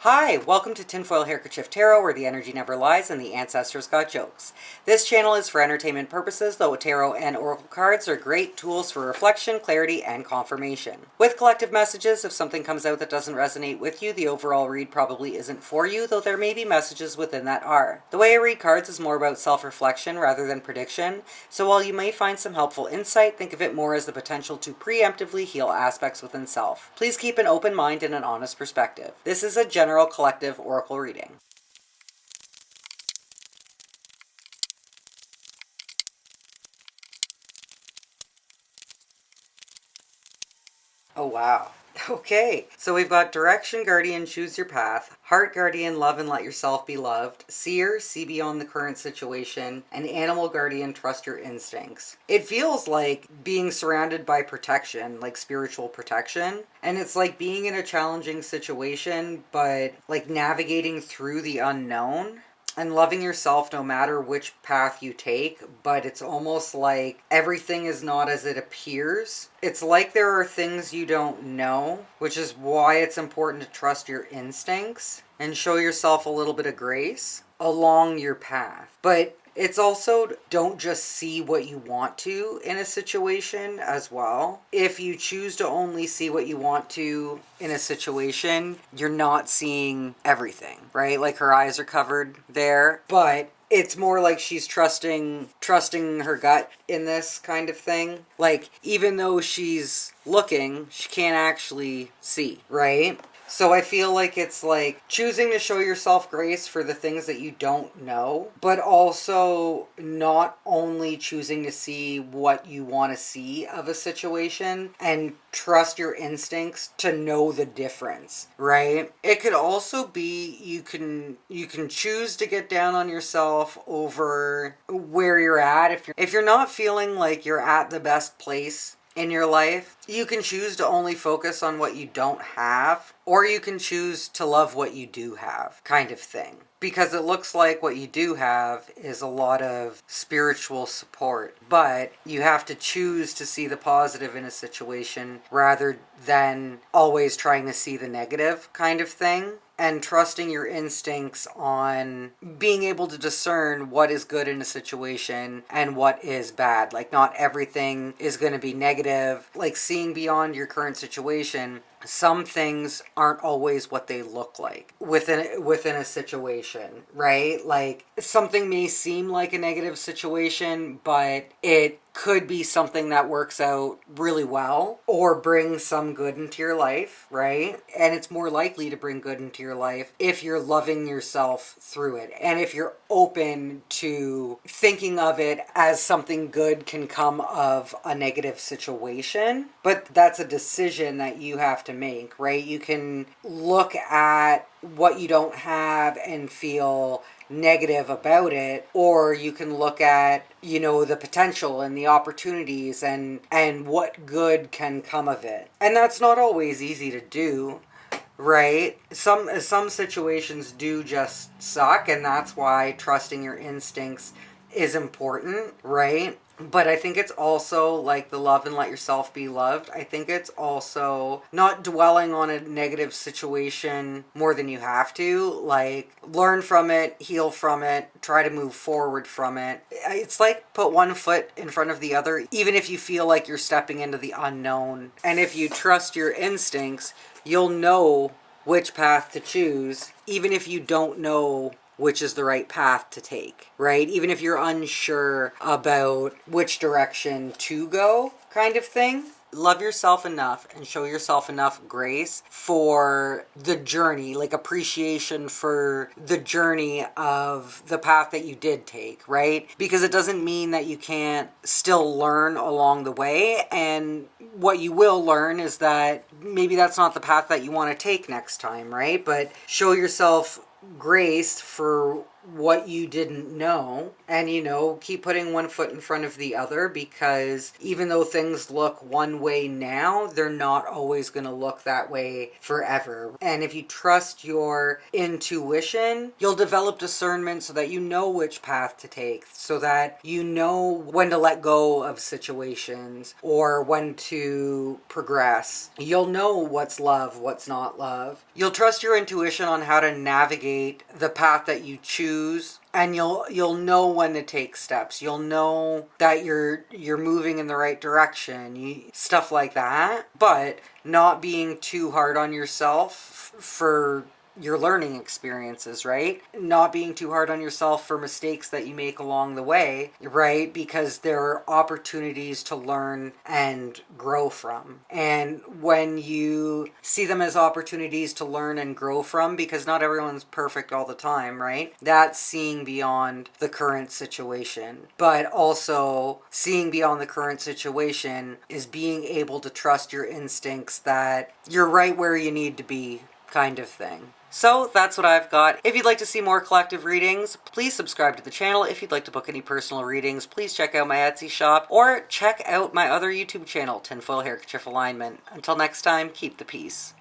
Hi, welcome to Tinfoil Handkerchief Tarot, where the energy never lies and the ancestors got jokes. This channel is for entertainment purposes, though tarot and oracle cards are great tools for reflection, clarity, and confirmation. With collective messages, if something comes out that doesn't resonate with you, the overall read probably isn't for you, though there may be messages within that are. The way I read cards is more about self-reflection rather than prediction, so while you may find some helpful insight, think of it more as the potential to preemptively heal aspects within self. Please keep an open mind and an honest perspective. This is a general collective oracle reading. Oh wow. Okay, so we've got Direction Guardian, choose your path, Heart Guardian, love and let yourself be loved, Seer, see beyond the current situation, and Animal Guardian, trust your instincts. It feels like being surrounded by protection, like spiritual protection, and it's like being in a challenging situation, but like navigating through the unknown. And loving yourself no matter which path you take, but it's almost like everything is not as it appears. It's like there are things you don't know, which is why it's important to trust your instincts and show yourself a little bit of grace along your path. But it's also, don't just see what you want to in a situation as well. If you choose to only see what you want to in a situation, you're not seeing everything, right? Like her eyes are covered there, but it's more like she's trusting her gut in this kind of thing. Like, even though she's looking, she can't actually see, right? So I feel like it's like choosing to show yourself grace for the things that you don't know, but also not only choosing to see what you want to see of a situation and trust your instincts to know the difference, right? It could also be you can choose to get down on yourself over where you're at. If you're not feeling like you're at the best place in your life, you can choose to only focus on what you don't have, or you can choose to love what you do have, kind of thing. Because it looks like what you do have is a lot of spiritual support, but you have to choose to see the positive in a situation rather than always trying to see the negative, kind of thing. And trusting your instincts on being able to discern what is good in a situation and what is bad. Like, not everything is going to be negative. Like, seeing beyond your current situation, some things aren't always what they look like within a situation, right? Like, something may seem like a negative situation, but it could be something that works out really well or brings some good into your life, right? And it's more likely to bring good into your life if you're loving yourself through it and if you're open to thinking of it as something good can come of a negative situation. But that's a decision that you have to make, right? You can look at what you don't have and feel negative about it, or you can look at, the potential and the opportunities and what good can come of it. And that's not always easy to do, right? Some situations do just suck, and that's why trusting your instincts is important, right? But I think it's also like the love and let yourself be loved. I think it's also not dwelling on a negative situation more than you have to. Like, learn from it, heal from it, try to move forward from it. It's like put one foot in front of the other, even if you feel like you're stepping into the unknown. And if you trust your instincts, you'll know which path to choose, even if you don't know which is the right path to take, right? Even if you're unsure about which direction to go, kind of thing. Love yourself enough and show yourself enough grace for the journey, like appreciation for the journey of the path that you did take, right? Because it doesn't mean that you can't still learn along the way. And what you will learn is that maybe that's not the path that you want to take next time, right? But show yourself grace for what you didn't know, and keep putting one foot in front of the other, because even though things look one way now, they're not always going to look that way forever. And if you trust your intuition, you'll develop discernment so that you know which path to take, so that you know when to let go of situations or when to progress. You'll know what's love, what's not love. You'll trust your intuition on how to navigate the path that you choose, and you'll know when to take steps. You'll know that you're moving in the right direction, stuff like that. But not being too hard on yourself for your learning experiences, right? Not being too hard on yourself for mistakes that you make along the way, right? Because there are opportunities to learn and grow from. And when you see them as opportunities to learn and grow from, because not everyone's perfect all the time, right? That's seeing beyond the current situation. But also seeing beyond the current situation is being able to trust your instincts that you're right where you need to be, kind of thing. So that's what I've got. If you'd like to see more collective readings, please subscribe to the channel. If you'd like to book any personal readings, please check out my Etsy shop or check out my other YouTube channel, Tinfoil Handkerchief Alignment. Until next time, keep the peace.